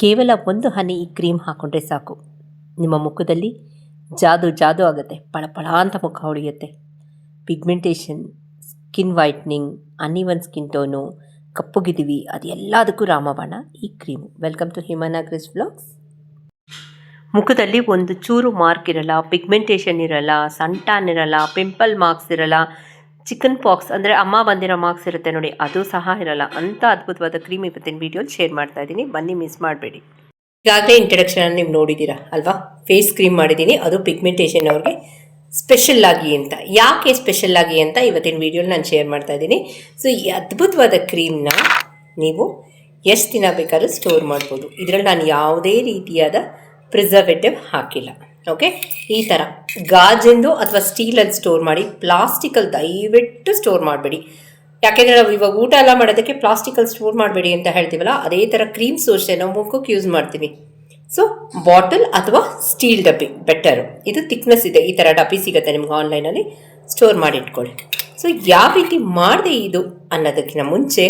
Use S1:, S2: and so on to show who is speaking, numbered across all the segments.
S1: ಕೇವಲ ಒಂದು ಹನಿ ಈ ಕ್ರೀಮ್ ಹಾಕ್ಕೊಂಡ್ರೆ ಸಾಕು, ನಿಮ್ಮ ಮುಖದಲ್ಲಿ ಜಾದು ಆಗುತ್ತೆ. ಪಳಪಳ ಅಂತ ಮುಖ ಹೊಳೆಯುತ್ತೆ. Pigmentation, skin whitening, uneven skin tone, ಕಪ್ಪುಗಿದ್ದೀವಿ, ಅದೆಲ್ಲದಕ್ಕೂ ರಾಮಬಾಣ ಈ cream. Welcome to Hemanagrace vlogs. ಮುಖದಲ್ಲಿ ಒಂದು ಚೂರು ಮಾರ್ಕ್ ಇರಲ್ಲ, ಪಿಗ್ಮೆಂಟೇಷನ್ ಇರಲ್ಲ, ಸನ್ ಟ್ಯಾನ್ ಇರಲ್ಲ, ಪಿಂಪಲ್ ಮಾರ್ಕ್ಸ್ ಇರಲ್ಲ, ಚಿಕನ್ ಪಾಕ್ಸ್ ಅಂದರೆ ಅಮ್ಮ ಬಂದಿರೋ ಮಾರ್ಕ್ಸ್ ಇರುತ್ತೆ ನೋಡಿ, ಅದು ಸಹ ಇರಲ್ಲ. ಅಂಥ ಅದ್ಭುತವಾದ ಕ್ರೀಮ್ ಇವತ್ತಿನ ವೀಡಿಯೋಲಿ ಶೇರ್ ಮಾಡ್ತಾ ಇದ್ದೀನಿ, ಬನ್ನಿ ಮಿಸ್ ಮಾಡಬೇಡಿ. ಈಗಾಗಲೇ ಇಂಟ್ರಡಕ್ಷನ್ ನೀವು ನೋಡಿದ್ದೀರಾ ಅಲ್ವಾ? ಫೇಸ್ ಕ್ರೀಮ್ ಮಾಡಿದ್ದೀನಿ, ಅದು ಪಿಗ್ಮೆಂಟೇಷನ್ ಅವ್ರಿಗೆ ಸ್ಪೆಷಲ್ ಆಗಿ ಅಂತ. ಯಾಕೆ ಸ್ಪೆಷಲ್ ಆಗಿ ಅಂತ ಇವತ್ತಿನ ವೀಡಿಯೋಲಿ ನಾನು ಶೇರ್ ಮಾಡ್ತಾ ಇದ್ದೀನಿ. ಸೊ ಈ ಅದ್ಭುತವಾದ ಕ್ರೀಮ್ನ ನೀವು ಎಷ್ಟು ದಿನ ಬೇಕಾದ್ರೂ ಸ್ಟೋರ್ ಮಾಡ್ಬೋದು. ಇದರಲ್ಲಿ ನಾನು ಯಾವುದೇ ರೀತಿಯಾದ ಪ್ರಿಸರ್ವೇಟಿವ್ ಹಾಕಿಲ್ಲ. ಓಕೆ, ಈ ಥರ ಗಾಜಿಂದು ಅಥವಾ ಸ್ಟೀಲಲ್ಲಿ ಸ್ಟೋರ್ ಮಾಡಿ, ಪ್ಲಾಸ್ಟಿಕಲ್ಲಿ ದಯವಿಟ್ಟು ಸ್ಟೋರ್ ಮಾಡಬೇಡಿ. ಯಾಕೆಂದರೆ ನಾವು ಇವಾಗ ಊಟ ಎಲ್ಲ ಮಾಡೋದಕ್ಕೆ ಪ್ಲಾಸ್ಟಿಕಲ್ಲಿ ಸ್ಟೋರ್ ಮಾಡಬೇಡಿ ಅಂತ ಹೇಳ್ತೀವಲ್ಲ, ಅದೇ ಥರ ಕ್ರೀಮ್ ಸೋರ್ಸೆ ನಾವು ಮುಖಕ್ಕೆ ಯೂಸ್ ಮಾಡ್ತೀವಿ. ಸೊ ಬಾಟಲ್ ಅಥವಾ ಸ್ಟೀಲ್ ಡಬ್ಬಿ ಬೆಟರು. ಇದು ಥಿಕ್ನೆಸ್ ಇದೆ, ಈ ಥರ ಡಬ್ಬಿ ಸಿಗುತ್ತೆ ನಿಮ್ಗೆ ಆನ್ಲೈನಲ್ಲಿ, ಸ್ಟೋರ್ ಮಾಡಿ ಇಟ್ಕೊಳ್ಳಿ. ಸೊ ಯಾವ ರೀತಿ ಮಾಡಿದೆ ಇದು ಅನ್ನೋದಕ್ಕಿಂತ ಮುಂಚೆ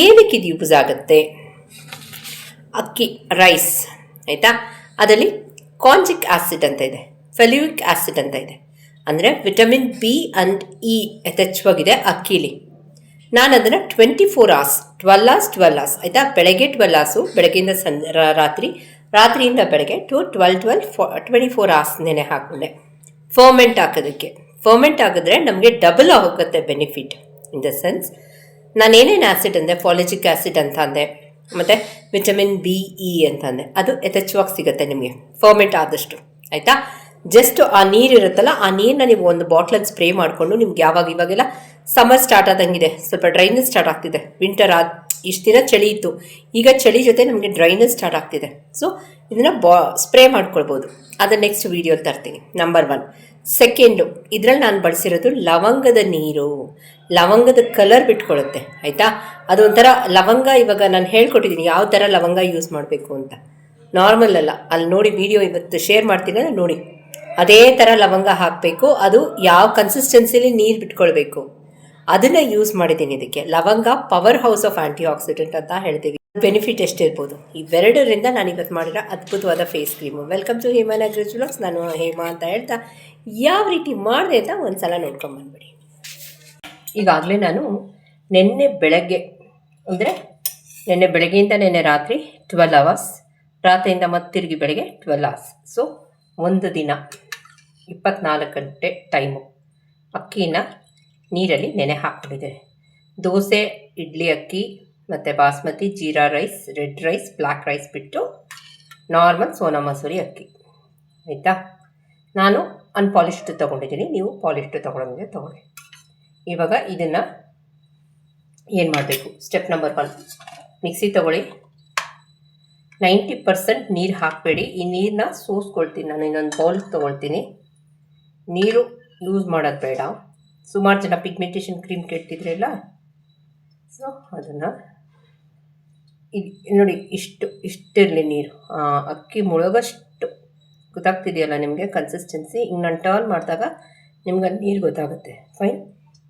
S1: ಏನಕ್ಕೆ ಇದು ಯೂಸ್ ಆಗುತ್ತೆ? ಅಕ್ಕಿ ರೈಸ್ ಆಯಿತಾ, ಅದರಲ್ಲಿ ಕಾಂಜಿಕ್ ಆ್ಯಸಿಡ್ ಅಂತ ಇದೆ, ಫೆಲ್ಯೂಯಿಕ್ ಆ್ಯಸಿಡ್ ಅಂತ ಇದೆ, ಅಂದರೆ ವಿಟಮಿನ್ ಬಿ ಆ್ಯಂಡ್ ಇ ಯಥೇಚ್ಛವಾಗಿದೆ ಅಕ್ಕಿಲಿ. ನಾನು ಅದನ್ನು 24 hours 12 hours ಆಯಿತಾ, ಬೆಳಗ್ಗೆ 12 hours, ಬೆಳಗ್ಗೆಯಿಂದ ರಾತ್ರಿಯಿಂದ ಬೆಳಗ್ಗೆ 24 hours ನೆನೆ ಹಾಕ್ಕೊಂಡೆ. ಫರ್ಮೆಂಟ್ ಹಾಕೋದಕ್ಕೆ, ಫರ್ಮೆಂಟ್ ಹಾಕಿದ್ರೆ ನಮಗೆ ಡಬಲ್ ಆಗುತ್ತೆ ಬೆನಿಫಿಟ್. ಇನ್ ದ ಸೆನ್ಸ್ ನಾನೇನೇನು ಆ್ಯಸಿಡ್ ಅಂದೆ, ಫಾಲಿಜಿಕ್ ಆ್ಯಸಿಡ್ ಅಂತ ಅಂದೆ, ಮತ್ತು ವಿಟಮಿನ್ ಬಿ ಇ ಅಂತಂದೆ, ಅದು ಯಥೇಚ್ಛವಾಗಿ ಸಿಗುತ್ತೆ ನಿಮಗೆ ಫರ್ಮೆಂಟ್ ಆದಷ್ಟು ಆಯಿತಾ. ಜಸ್ಟ್ ಆ ನೀರಿರುತ್ತಲ್ಲ, ಆ ನೀರನ್ನ ನೀವು ಒಂದು ಬಾಟ್ಲಲ್ಲಿ ಸ್ಪ್ರೇ ಮಾಡಿಕೊಂಡು, ನಿಮ್ಗೆ ಇವಾಗೆಲ್ಲ ಸಮ್ಮರ್ ಸ್ಟಾರ್ಟ್ ಆದಂಗಿದೆ, ಸ್ವಲ್ಪ ಡ್ರೈನೆಸ್ ಸ್ಟಾರ್ಟ್ ಆಗ್ತಿದೆ. ವಿಂಟರ್ ಇಷ್ಟು ದಿನ ಚಳಿ ಇತ್ತು, ಈಗ ಚಳಿ ಜೊತೆ ನಮಗೆ ಡ್ರೈನೆಸ್ ಸ್ಟಾರ್ಟ್ ಆಗ್ತಿದೆ. ಸೊ ಇದನ್ನು ಸ್ಪ್ರೇ ಮಾಡ್ಕೊಳ್ಬೋದು. ಅದನ್ನು ನೆಕ್ಸ್ಟ್ ವೀಡಿಯೋಲಿ ತರ್ತೀನಿ. ನಂಬರ್ 1. ಸೆಕೆಂಡು, ಇದರಲ್ಲಿ ನಾನು ಬಳಸಿರೋದು ಲವಂಗದ ನೀರು. ಲವಂಗದ ಕಲರ್ ಬಿಟ್ಕೊಳ್ಳುತ್ತೆ ಆಯಿತಾ. ಅದೊಂಥರ ಲವಂಗ, ಇವಾಗ ನಾನು ಹೇಳ್ಕೊಟ್ಟಿದ್ದೀನಿ ಯಾವ ಥರ ಲವಂಗ ಯೂಸ್ ಮಾಡಬೇಕು ಅಂತ. ನಾರ್ಮಲ್ ಅಲ್ಲ, ಅಲ್ಲಿ ನೋಡಿ ವಿಡಿಯೋ ಇವತ್ತು ಶೇರ್ ಮಾಡ್ತೀನಿ ನೋಡಿ, ಅದೇ ಥರ ಲವಂಗ ಹಾಕಬೇಕು. ಅದು ಯಾವ ಕನ್ಸಿಸ್ಟೆನ್ಸಿಲಿ ನೀರು ಬಿಟ್ಕೊಳ್ಬೇಕು ಅದನ್ನು ಯೂಸ್ ಮಾಡಿದ್ದೀನಿ ಇದಕ್ಕೆ. ಲವಂಗ power house of antioxidant ಅಂತ ಹೇಳ್ತೀವಿ. ಬೆನಿಫಿಟ್ ಎಷ್ಟಿರ್ಬೋದು. ಇವೆರಡರಿಂದ ನಾನು ಇವತ್ತು ಮಾಡಿರೋ ಅದ್ಭುತವಾದ face cream. Welcome to Hemanagrace vlogs. ನಾನು ಹೇಮಾ ಅಂತ ಹೇಳ್ತಾ ಯಾವ ರೀತಿ ಮಾಡಿದೆ ಅಂತ ಒಂದು ಸಲ ನೋಡ್ಕೊಂಬಂದ್ಬಿಡಿ. ಈಗಾಗಲೇ ನಾನು ನಿನ್ನೆ ಬೆಳಗ್ಗೆಯಿಂದ ನಿನ್ನೆ ರಾತ್ರಿ 12 hours, ರಾತ್ರಿಯಿಂದ ಮತ್ತೆ ತಿರುಗಿ ಬೆಳಗ್ಗೆ 12 hours. ಸೊ ಒಂದು ದಿನ 24 ಗಂಟೆ ಟೈಮು ಅಕ್ಕಿನ ನೀರಲ್ಲಿ ನೆನೆ ಹಾಕ್ಕೊಂಡಿದ್ದೇನೆ. ದೋಸೆ, ಇಡ್ಲಿ ಅಕ್ಕಿ ಮತ್ತು basmati, jeera rice, red rice, black rice ಬಿಟ್ಟು ನಾರ್ಮಲ್ ಸೋನಾ ಮಸೂರಿ ಅಕ್ಕಿ ಆಯಿತಾ. ನಾನು ಅನ್ಪಾಲಿಶ್ಡ್ ತೊಗೊಂಡಿದ್ದೀನಿ, ನೀವು ಪಾಲಿಶ್ಡ್ ತೊಗೊಳಂಗೆ ತೊಗೊಳ್ಳಿ. ಇವಾಗ ಇದನ್ನು ಏನು ಮಾಡಬೇಕು? ಸ್ಟೆಪ್ ನಂಬರ್ 1, ಮಿಕ್ಸಿ ತೊಗೊಳ್ಳಿ. 90% ನೀರು ಹಾಕಬೇಡಿ. ಈ ನೀರನ್ನ ಸೋಸ್ಕೊಳ್ತೀನಿ ನಾನು. ಇನ್ನೊಂದು ಬೌಲ್ ತೊಗೊಳ್ತೀನಿ. ನೀರು ಯೂಸ್ ಮಾಡೋದು ಬೇಡ. ಸುಮಾರು ಜನ ಪಿಗ್ಮೆಂಟೇಷನ್ ಕ್ರೀಮ್ ಕೇಳ್ತಿದ್ರಲ್ಲ, ಸೊ ಅದನ್ನು ನೋಡಿ, ಇಷ್ಟಿರಲಿ ನೀರು. ಅಕ್ಕಿ ಮುಳುಗಷ್ಟು ಗೊತ್ತಾಗ್ತಿದೆಯಲ್ಲ ನಿಮಗೆ ಕನ್ಸಿಸ್ಟೆನ್ಸಿ. ಹಿಂಗೆ ನಾನು ಟರ್ನ್ ಮಾಡಿದಾಗ ನಿಮ್ಗೆ ನೀರು ಗೊತ್ತಾಗುತ್ತೆ. ಫೈನ್,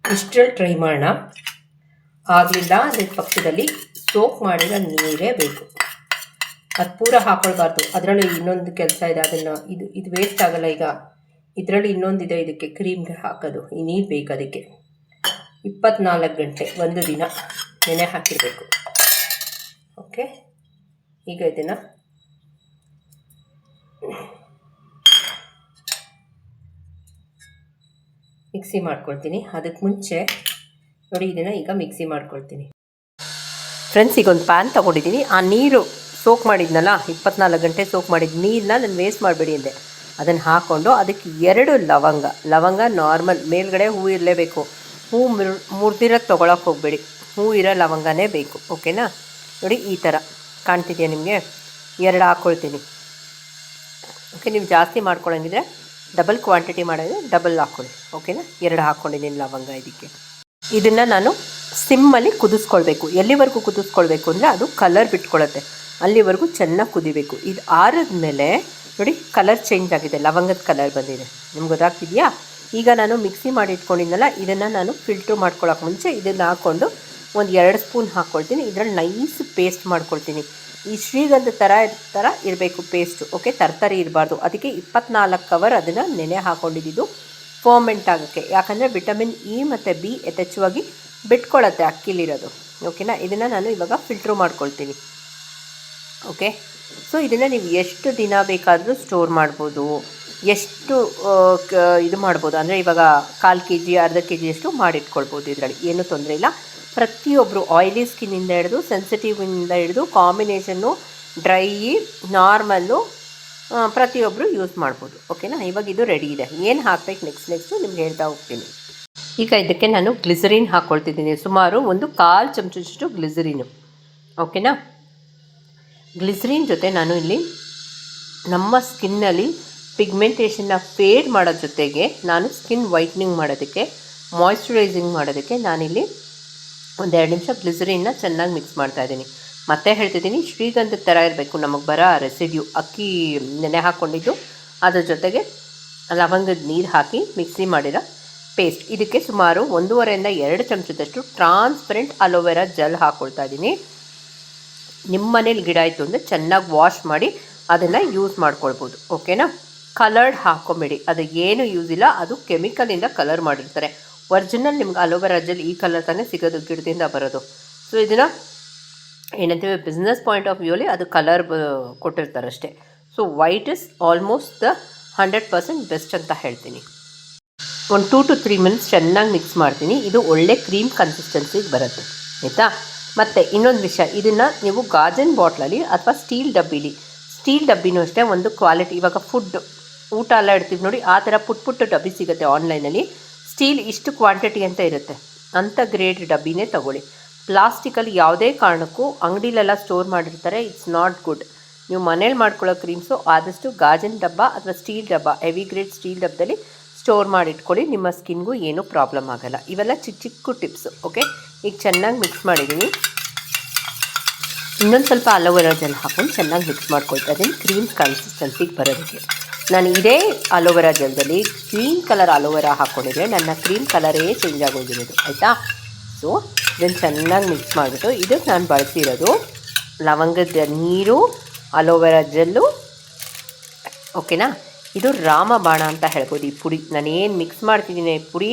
S1: ಇಷ್ಟರಲ್ಲಿ ಟ್ರೈ ಮಾಡೋಣ. ಆಗಲಿಲ್ಲ ಅದಕ್ಕೆ ಪಕ್ಕದಲ್ಲಿ ಸೋಕ್ ಮಾಡಿರೋ ನೀರೇ ಬೇಕು. ಅದು ಪೂರ ಹಾಕೊಳ್ಬಾರ್ದು. ಅದರಲ್ಲಿ ಇನ್ನೊಂದು ಕೆಲಸ ಇದೆ, ಅದನ್ನು ಇದು ವೇಸ್ಟ್ ಆಗೋಲ್ಲ. ಈಗ ಇದರಲ್ಲಿ ಇನ್ನೊಂದಿದೆ, ಇದಕ್ಕೆ ಕ್ರೀಮ್ಗೆ ಹಾಕೋದು. ಈ ನೀರು ಬೇಕು ಅದಕ್ಕೆ. 24 ಗಂಟೆ, ಒಂದು ದಿನ ನೆನೆ ಹಾಕಿರಬೇಕು. ಓಕೆ, ಈಗ ಇದನ್ನು ಮಿಕ್ಸಿ ಮಾಡ್ಕೊಳ್ತೀನಿ. ಅದಕ್ಕೆ ಮುಂಚೆ ನೋಡಿ, ಇದನ್ನು ಈಗ ಮಿಕ್ಸಿ ಮಾಡ್ಕೊಳ್ತೀನಿ. ಫ್ರೆಂಡ್ಸ್, ಈಗ ಒಂದು ಪ್ಯಾನ್ ತೊಗೊಂಡಿದ್ದೀನಿ. ಆ ನೀರು ಸೋಕ್ ಮಾಡಿದ್ನಲ್ಲ, 24 ಗಂಟೆ ಸೋಕ್ ಮಾಡಿದ ನೀರನ್ನ ನಾನು ವೇಸ್ಟ್ ಮಾಡಬೇಡಿ ಅಂದೆ. ಅದನ್ನು ಹಾಕ್ಕೊಂಡು ಅದಕ್ಕೆ 2 ಲವಂಗ ನಾರ್ಮಲ್, ಮೇಲ್ಗಡೆ ಹೂ ಇರಲೇಬೇಕು. ಹೂ ಮುರಿದಿರೋದು ತೊಗೊಳಕ್ಕೆ ಹೋಗಬೇಡಿ, ಹೂ ಇರೋ ಲವಂಗನೇ ಬೇಕು. ಓಕೆನಾ? ನೋಡಿ, ಈ ಥರ ಕಾಣ್ತಿದೆಯಾ ನಿಮಗೆ? 2 ಹಾಕ್ಕೊಳ್ತೀನಿ. ಓಕೆ, ನೀವು ಜಾಸ್ತಿ ಮಾಡ್ಕೊಳ್ಳೋಂಗಿದ್ರೆ ಡಬಲ್ ಕ್ವಾಂಟಿಟಿ ಮಾಡಿದ್ರೆ ಡಬಲ್ ಹಾಕ್ಕೊಳ್ಳಿ. ಓಕೆನಾ? 2 ಹಾಕ್ಕೊಂಡಿದ್ದೀನಿ ಲವಂಗ ಇದಕ್ಕೆ. ಇದನ್ನು ನಾನು ಸಿಮ್ಮಲ್ಲಿ ಕುದಿಸ್ಕೊಳ್ಬೇಕು. ಎಲ್ಲಿವರೆಗೂ ಕುದಿಸ್ಕೊಳ್ಬೇಕು ಅಂದರೆ ಅದು ಕಲರ್ ಬಿಟ್ಕೊಳ್ಳುತ್ತೆ, ಅಲ್ಲಿವರೆಗೂ ಚೆನ್ನಾಗಿ ಕುದಿಬೇಕು. ಇದು ಆರಿದ್ಮೇಲೆ ನೋಡಿ, ಕಲರ್ ಚೇಂಜ್ ಆಗಿದೆ, ಲವಂಗದ ಕಲರ್ ಬಂದಿದೆ. ನಿಮ್ಗೆ ಗೊತ್ತಾಗ್ತಿದೆಯಾ? ಈಗ ನಾನು ಮಿಕ್ಸಿ ಮಾಡಿ ಇಟ್ಕೊಂಡಿದ್ದೆನಲ್ಲ, ಇದನ್ನು ನಾನು ಫಿಲ್ಟ್ರ್ ಮಾಡ್ಕೊಳ್ಳೋಕೆ ಮುಂಚೆ ಇದನ್ನು ಹಾಕ್ಕೊಂಡು ಒಂದು 2 ಸ್ಪೂನ್ ಹಾಕ್ಕೊಳ್ತೀನಿ. ಇದರಲ್ಲಿ ನೈಸ್ ಪೇಸ್ಟ್ ಮಾಡ್ಕೊಳ್ತೀನಿ. ಈ ಶ್ರೀಗಂಧ ಥರ ಇರಬೇಕು ಪೇಸ್ಟು. ಓಕೆ, ತರತರಿ ಇರಬಾರ್ದು. ಅದಕ್ಕೆ 24 ಅವರ್ ಅದನ್ನು ನೆನೆ ಹಾಕ್ಕೊಂಡಿದ್ದು ಫರ್ಮೆಂಟ್ ಆಗೋಕ್ಕೆ. ಯಾಕಂದರೆ ವಿಟಮಿನ್ ಇ ಮತ್ತು ಬಿ ಯಥೇಚ್ಛವಾಗಿ ಬಿಟ್ಕೊಳ್ಳುತ್ತೆ ಅಕ್ಕಿಲಿರೋದು. ಓಕೆನಾ, ಇದನ್ನು ನಾನು ಇವಾಗ ಫಿಲ್ಟ್ರು ಮಾಡ್ಕೊಳ್ತೀನಿ. ಓಕೆ, ಸೊ ಇದನ್ನು ನೀವು ಎಷ್ಟು ದಿನ ಬೇಕಾದರೂ ಸ್ಟೋರ್ ಮಾಡ್ಬೋದು, ಎಷ್ಟು ಇದು ಮಾಡ್ಬೋದು ಅಂದರೆ ಇವಾಗ 1/4 kg ಅರ್ಧ kg ಅಷ್ಟು ಮಾಡಿಟ್ಕೊಳ್ಬೋದು. ಇದರಲ್ಲಿ ಏನೂ ತೊಂದರೆ ಇಲ್ಲ. ಪ್ರತಿಯೊಬ್ಬರು ಆಯಿಲಿ ಸ್ಕಿನ್ನಿಂದ ಹಿಡಿದು ಸೆನ್ಸಿಟಿವಿಂದ ಹಿಡಿದು ಕಾಂಬಿನೇಷನ್ನು ಡ್ರೈ ನಾರ್ಮಲ್ಲು ಪ್ರತಿಯೊಬ್ಬರು ಯೂಸ್ ಮಾಡ್ಬೋದು. ಓಕೆನಾ, ಇವಾಗ ಇದು ರೆಡಿ ಇದೆ. ಏನು ಹಾಕ್ಬೇಕು ನೆಕ್ಸ್ಟು ನಿಮ್ಗೆ ಹೇಳ್ತಾ ಹೋಗ್ತೀನಿ. ಈಗ ಇದಕ್ಕೆ ನಾನು ಗ್ಲಿಸರಿನ್ ಹಾಕ್ಕೊಳ್ತಿದ್ದೀನಿ. ಸುಮಾರು 1/4 ಚಮಚದಷ್ಟು ಗ್ಲಿಸರಿನು. ಓಕೆನಾ, ಗ್ಲಿಸರಿನ್ ಜೊತೆ ನಾನು ಇಲ್ಲಿ ನಮ್ಮ ಸ್ಕಿನ್ನಲ್ಲಿ ಪಿಗ್ಮೆಂಟೇಷನ್ನ ಫೇಡ್ ಮಾಡೋ ಜೊತೆಗೆ ನಾನು ಸ್ಕಿನ್ ವೈಟ್ನಿಂಗ್ ಮಾಡೋದಕ್ಕೆ, ಮಾಯ್ಶ್ಚರೈಸಿಂಗ್ ಮಾಡೋದಕ್ಕೆ ನಾನಿಲ್ಲಿ 1-2 ನಿಮಿಷ ಗ್ಲಿಸರಿನ್ನ ಚೆನ್ನಾಗಿ ಮಿಕ್ಸ್ ಮಾಡ್ತಾಯಿದ್ದೀನಿ. ಮತ್ತೆ ಹೇಳ್ತಿದ್ದೀನಿ, ಶ್ರೀಗಂಧದ ಥರ ಇರಬೇಕು ನಮಗೆ ಬರೋ ರೆಸಿಡ್ಯೂ. ಅಕ್ಕಿ ನೆನೆ ಹಾಕ್ಕೊಂಡಿದ್ದು ಅದ್ರ ಜೊತೆಗೆ ಲವಂಗದ ನೀರು ಹಾಕಿ ಮಿಕ್ಸಿ ಮಾಡಿರೋ ಪೇಸ್ಟ್. ಇದಕ್ಕೆ ಸುಮಾರು 1.5 ಇಂದ 2 ಚಮಚದಷ್ಟು ಟ್ರಾನ್ಸ್ಪರೆಂಟ್ ಅಲೋವೆರಾ ಜೆಲ್ ಹಾಕ್ಕೊಳ್ತಾ ಇದ್ದೀನಿ. ನಿಮ್ಮ ಮನೇಲಿ ಗಿಡ ಇತ್ತು ಅಂದರೆ ಚೆನ್ನಾಗಿ ವಾಶ್ ಮಾಡಿ ಅದನ್ನು ಯೂಸ್ ಮಾಡ್ಕೊಳ್ಬೋದು. ಓಕೆನಾ, ಕಲರ್ಡ್ ಹಾಕ್ಕೊಂಬೇಡಿ, ಅದು ಏನು ಯೂಸ್ ಇಲ್ಲ. ಅದು ಕೆಮಿಕಲಿಂದ ಕಲರ್ ಮಾಡಿರ್ತಾರೆ. ಒರಿಜಿನಲ್ ನಿಮ್ಗೆ ಅಲೋವೆರಾ ಜೆಲ್ ಈ ಕಲರ್ ತಾನೇ ಸಿಗೋದು, ಗಿಡದಿಂದ ಬರೋದು. ಸೊ ಇದನ್ನು ಏನಂತೀವಿ, ಬಿಸ್ನೆಸ್ ಪಾಯಿಂಟ್ ಆಫ್ ವ್ಯೂಲಿ ಅದು ಕಲರ್ ಕೊಟ್ಟಿರ್ತಾರೆ ಅಷ್ಟೇ. So white is almost the 100% best ಅಂತ ಹೇಳ್ತೀನಿ. 2 to 3 ಮಿನಿಟ್ಸ್ ಚೆನ್ನಾಗಿ ಮಿಕ್ಸ್ ಮಾಡ್ತೀನಿ. ಇದು ಒಳ್ಳೆ ಕ್ರೀಮ್ ಕನ್ಸಿಸ್ಟೆನ್ಸಿಗೆ ಬರುತ್ತೆ, ಆಯಿತಾ. ಮತ್ತು ಇನ್ನೊಂದು ವಿಷಯ, ಇದನ್ನು ನೀವು ಗಾಜನ್ ಬಾಟ್ಲಲ್ಲಿ ಅಥವಾ ಸ್ಟೀಲ್ ಡಬ್ಬಿನೂ ಅಷ್ಟೇ ಒಂದು ಕ್ವಾಲಿಟಿ. ಇವಾಗ ಊಟ ಎಲ್ಲ ಇಡ್ತೀವಿ ನೋಡಿ, ಆ ಥರ ಪುಟ್ಟ ಡಬ್ಬಿ ಸಿಗುತ್ತೆ ಆನ್ಲೈನಲ್ಲಿ. ಸ್ಟೀಲ್ ಇಷ್ಟು ಕ್ವಾಂಟಿಟಿ ಅಂತ ಇರುತ್ತೆ, ಅಂಥ ಗ್ರೇಡ್ ಡಬ್ಬಿನೇ ತಗೊಳ್ಳಿ. ಪ್ಲಾಸ್ಟಿಕಲ್ಲಿ ಯಾವುದೇ ಕಾರಣಕ್ಕೂ ಅಂಗಡಿಲೆಲ್ಲ ಸ್ಟೋರ್ ಮಾಡಿರ್ತಾರೆ, ಇಟ್ಸ್ ನಾಟ್ ಗುಡ್. ನೀವು ಮನೇಲಿ ಮಾಡ್ಕೊಳ್ಳೋ ಕ್ರೀಮ್ಸು ಆದಷ್ಟು ಗಾಜಿನ ಡಬ್ಬ ಅಥವಾ ಸ್ಟೀಲ್ ಡಬ್ಬ, ಹೆವಿ ಗ್ರೇಡ್ ಸ್ಟೀಲ್ ಡಬ್ಬದಲ್ಲಿ ಸ್ಟೋರ್ ಮಾಡಿಟ್ಕೊಳ್ಳಿ. ನಿಮ್ಮ ಸ್ಕಿನ್ಗೂ ಏನೂ ಪ್ರಾಬ್ಲಮ್ ಆಗೋಲ್ಲ. ಇವೆಲ್ಲ ಚಿಕ್ಕ ಟಿಪ್ಸು. ಓಕೆ, ಈಗ ಚೆನ್ನಾಗಿ ಮಿಕ್ಸ್ ಮಾಡಿದ್ದೀನಿ. ಇನ್ನೊಂದು ಸ್ವಲ್ಪ ಅಲೋವೆರಾ ಜೆಲ್ ಹಾಕ್ಕೊಂಡು ಚೆನ್ನಾಗಿ ಮಿಕ್ಸ್ ಮಾಡ್ಕೊಳ್ತಾ ಇದ್ದೀನಿ ಕ್ರೀಮ್ ಕನ್ಸಿಸ್ಟೆನ್ಸಿಗೆ ಬರೋದಕ್ಕೆ. ನಾನು ಇದೇ ಅಲೋವೆರಾ ಜೆಲ್ದಲ್ಲಿ ಗ್ರೀನ್ ಕಲರ್ ಅಲೋವೆರಾ ಹಾಕ್ಕೊಂಡಿದ್ರೆ ನನ್ನ ಕ್ರೀಮ್ ಕಲರೇ ಚೇಂಜ್ ಆಗೋಗಿರೋದು, ಆಯಿತಾ. ಸೊ ಇದನ್ನು ಚೆನ್ನಾಗಿ ಮಿಕ್ಸ್ ಮಾಡಿಬಿಟ್ಟು, ಇದಕ್ಕೆ ನಾನು ಬಳಸಿರೋದು ಲವಂಗದ ನೀರು, ಅಲೋವೆರಾ ಜೆಲ್ಲು. ಓಕೆನಾ, ಇದು ರಾಮಬಾಣ ಅಂತ ಹೇಳ್ಬೋದು. ಈ ಪುಡಿ ನಾನೇನು ಮಿಕ್ಸ್ ಮಾಡ್ತಿದ್ದೀನಿ, ಪುಡಿ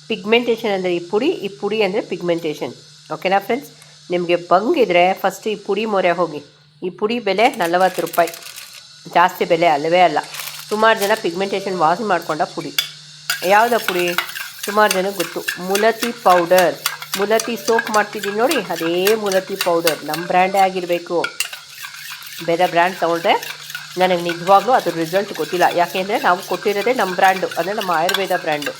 S1: ಪಿಗ್ಮೆಂಟೇಷನ್ ಅಂದರೆ ಈ ಪುಡಿ ಅಂದರೆ ಪಿಗ್ಮೆಂಟೇಷನ್. ಓಕೆನಾ ಫ್ರೆಂಡ್ಸ್, ನಿಮಗೆ ಬಂಗಿದ್ರೆ ಫಸ್ಟ್ ಈ ಪುಡಿ ಮೊರೆ ಹೋಗಿ. ಈ ಪುಡಿ ಬೆಲೆ 40 ರೂಪಾಯಿ, ಜಾಸ್ತಿ ಬೆಲೆ ಅಲ್ಲವೇ ಅಲ್ಲ. ಸುಮಾರು ಜನ ಪಿಗ್ಮೆಂಟೇಷನ್ ವಾಸಿ ಮಾಡ್ಕೊಂಡ ಪುಡಿ. ಯಾವುದೋ ಪುಡಿ ಸುಮಾರು ಜನಕ್ಕೆ ಗೊತ್ತು, ಮುಲತಿ ಪೌಡರ್. ಮುಲತಿ ಸೋಪ್ ಮಾಡ್ತಿದ್ದೀನಿ ನೋಡಿ, ಅದೇ ಮುಲತಿ ಪೌಡರ್. ನಮ್ಮ ಬ್ರ್ಯಾಂಡೇ ಆಗಿರಬೇಕು. ಬೇರೆ ಬ್ರ್ಯಾಂಡ್ ತೊಗೊಂಡ್ರೆ ನನಗೆ ನಿಜವಾಗ್ಲೂ ಅದ್ರ ರಿಸಲ್ಟ್ ಗೊತ್ತಿಲ್ಲ. ಯಾಕೆಂದರೆ ನಾವು ಕೊಟ್ಟಿರೋದೇ ನಮ್ಮ ಬ್ರ್ಯಾಂಡು, ಅಂದರೆ ನಮ್ಮ ಆಯುರ್ವೇದ ಬ್ರ್ಯಾಂಡು,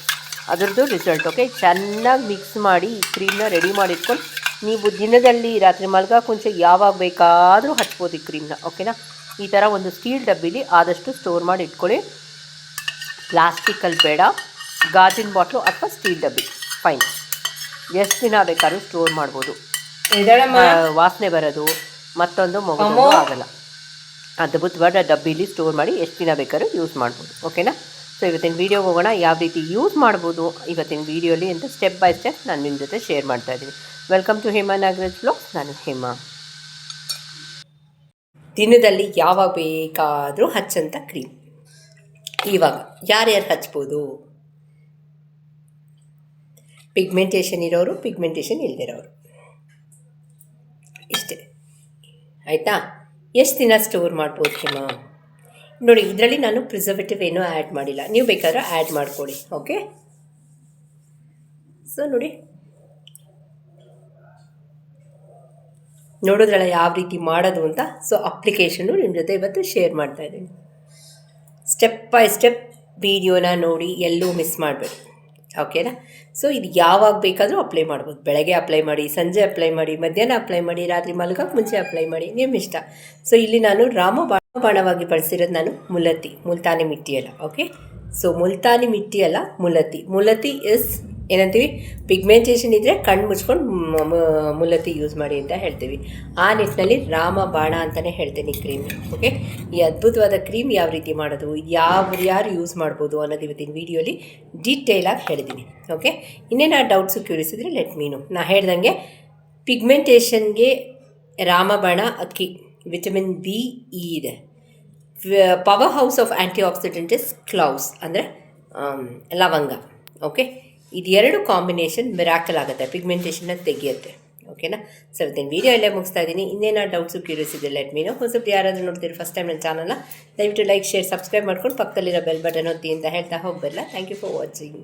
S1: ಅದ್ರದ್ದು ರಿಸಲ್ಟ್. ಓಕೆ, ಚೆನ್ನಾಗಿ ಮಿಕ್ಸ್ ಮಾಡಿ ಈ ಕ್ರೀಮ್ನ ರೆಡಿ ಮಾಡಿಟ್ಕೊಂಡು ನೀವು ದಿನದಲ್ಲಿ ರಾತ್ರಿ ಮಲ್ಗೋಕ್ಕೆ ಮುಂಚೆ ಯಾವಾಗ ಬೇಕಾದರೂ ಹಚ್ಬೋದು ಈ ಕ್ರೀಮ್ನ. ಓಕೆನಾ, ಈ ಥರ ಒಂದು ಸ್ಟೀಲ್ ಡಬ್ಬಿಲಿ ಆದಷ್ಟು ಸ್ಟೋರ್ ಮಾಡಿ ಇಟ್ಕೊಳ್ಳಿ. ಪ್ಲಾಸ್ಟಿಕಲ್ಲಿ ಬೇಡ, ಗಾಜಿನ ಬಾಟ್ಲು ಅಥವಾ ಸ್ಟೀಲ್ ಡಬ್ಬಿ ಫೈನ್. ಎಷ್ಟು ದಿನ ಬೇಕಾದ್ರೂ ಸ್ಟೋರ್ ಮಾಡ್ಬೋದು. ವಾಸನೆ ಬರೋದು ಮತ್ತೊಂದು ಮಗು ಆಗಲ್ಲ. ಅದ್ಭುತವಾದ ಡಬ್ಬಿಲಿ ಸ್ಟೋರ್ ಮಾಡಿ ಎಷ್ಟು ದಿನ ಬೇಕಾದ್ರೂ ಯೂಸ್ ಮಾಡ್ಬೋದು. ಓಕೆನಾ, ಸೊ ಇವತ್ತಿನ ವೀಡಿಯೋಗೆ ಹೋಗೋಣ. ಯಾವ ರೀತಿ ಯೂಸ್ ಮಾಡ್ಬೋದು ಇವತ್ತಿನ ವೀಡಿಯೋಲಿ ಅಂತ ಸ್ಟೆಪ್ ಬೈ ಸ್ಟೆಪ್ ನಾನು ನಿಮ್ಮ ಜೊತೆ ಶೇರ್ ಮಾಡ್ತಾಯಿದ್ದೀನಿ. Welcome to Hema Nagaraj vlogs. ನಾನು ಹೇಮಾ. ದಿನದಲ್ಲಿ ಯಾವಾಗ ಬೇಕಾದರೂ ಹಚ್ಚಂಥ ಕ್ರೀಮ್. ಇವಾಗ ಯಾರ್ಯಾರು ಹಚ್ಬೋದು? ಪಿಗ್ಮೆಂಟೇಷನ್ ಇರೋರು, ಪಿಗ್ಮೆಂಟೇಷನ್ ಇಲ್ಲದಿರೋರು, ಇಷ್ಟೇ, ಆಯಿತಾ. ಎಷ್ಟು ದಿನ ಸ್ಟೋರ್ ಮಾಡ್ಬೋದು ಹೇಮಾ? ನೋಡಿ, ಇದರಲ್ಲಿ ನಾನು ಪ್ರಿಸರ್ವೇಟಿವ್ ಏನೂ ಆ್ಯಡ್ ಮಾಡಿಲ್ಲ. ನೀವು ಬೇಕಾದ್ರೆ ಆ್ಯಡ್ ಮಾಡ್ಕೊಳ್ಳಿ. ಓಕೆ, ಸೊ ನೋಡಿ, ನೋಡೋದ್ರಲ್ಲ ಯಾವ ರೀತಿ ಮಾಡೋದು ಅಂತ. ಸೊ ಅಪ್ಲಿಕೇಶನ್ನು ನಿಮ್ಮ ಜೊತೆ ಇವತ್ತು ಶೇರ್ ಮಾಡ್ತಾಯಿದ್ದೀನಿ. ಸ್ಟೆಪ್ ಬೈ ಸ್ಟೆಪ್ ವೀಡಿಯೋನ ನೋಡಿ, ಎಲ್ಲೂ ಮಿಸ್ ಮಾಡಬೇಡಿ. ಓಕೆನಾ. ಸೊ ಇದು ಯಾವಾಗ ಬೇಕಾದರೂ ಅಪ್ಲೈ ಮಾಡ್ಬೋದು. ಬೆಳಗ್ಗೆ ಅಪ್ಲೈ ಮಾಡಿ, ಸಂಜೆ ಅಪ್ಲೈ ಮಾಡಿ, ಮಧ್ಯಾಹ್ನ ಅಪ್ಲೈ ಮಾಡಿ, ರಾತ್ರಿ ಮಲಗೋಕ್ಕೆ ಮುಂಚೆ ಅಪ್ಲೈ ಮಾಡಿ, ನಿಮ್ಮ ಇಷ್ಟ. ಸೊ ಇಲ್ಲಿ ನಾನು ರಾಮಬಾಣವಾಗಿ ಬಳಸಿರೋದು ನಾನು ಮುಲ್ತಾನಿ ಮಿಟ್ಟಿ ಅಲ್ಲ. ಓಕೆ, ಸೊ ಮುಲ್ತಾನಿ ಮಿಟ್ಟಿ ಅಲ್ಲ, ಮುಲತಿ ಇಸ್ ಏನಂತೀವಿ, ಪಿಗ್ಮೆಂಟೇಷನ್ ಇದ್ದರೆ ಕಣ್ಣು ಮುಚ್ಕೊಂಡು ಮುಲತಿ ಯೂಸ್ ಮಾಡಿ ಅಂತ ಹೇಳ್ತೀವಿ. ಆ ನಿಟ್ಟಿನಲ್ಲಿ ರಾಮಬಾಣ ಅಂತಲೇ ಹೇಳ್ತೀನಿ ಕ್ರೀಮ್. ಓಕೆ, ಈ ಅದ್ಭುತವಾದ ಕ್ರೀಮ್ ಯಾವ ರೀತಿ ಮಾಡೋದು, ಯಾರು ಯೂಸ್ ಮಾಡ್ಬೋದು ಅನ್ನೋದು ಇವತ್ತಿನ ವೀಡಿಯೋಲಿ ಡೀಟೇಲಾಗಿ ಹೇಳಿದ್ದೀನಿ. ಓಕೆ, ಇನ್ನೇನು ಡೌಟ್ಸು ಕ್ಯೂರಿಯಸ್ ಇದ್ದರೆ ಲೆಟ್ ಮೀ ನೋ. ನಾ ಹೇಳ್ದಂಗೆ ಪಿಗ್ಮೆಂಟೇಷನ್ಗೆ ರಾಮಬಾಣ ಅಕ್ಕಿ ವಿಟಮಿನ್ ಬಿ ಇ ಇದೆ. Power house of anti accident is clause ಅಂದರೆ ಲವಂಗ. ಓಕೆ, ಇದೆರಡು ಕಾಂಬಿನೇಷನ್ ಮಿರಾಕಲ್ ಆಗುತ್ತೆ, ಪಿಗ್ಮೆಂಟೇಷನ್ನ ತೆಗೆಯುತ್ತೆ. ಓಕೆನಾ? ಸೊ ಇವತ್ತಿನ ವೀಡಿಯೋ ಇಲ್ಲೇ ಮುಗಿಸ್ತಾ ಇದ್ದೀನಿ. ಇನ್ನೇನೋ ಡೌಟ್ಸು ಕ್ಯೂರಿಯಸ್ ಇದೆ ಲೆಟ್ ಮೀ ನೋ. ಹೊಸಬ್ರು ಯಾರಾದರೂ ನೋಡ್ತೀರಿ ಫಸ್ಟ್ ಟೈಮ್ ನನ್ನ ಚಾನಲ್ನ, ದಯವಿಟ್ಟು ಲೈಕ್ ಶೇರ್ ಸಬ್ಸ್ಕ್ರೈಬ್ ಮಾಡ್ಕೊಂಡು ಪಕ್ಕದಲ್ಲಿರೋ ಬೆಲ್ ಬಟನ್ ಒತ್ತಿ ಅಂತ ಹೇಳ್ತಾ ಹೋಗ್ಬರಲ್ಲ. Thank you for watching.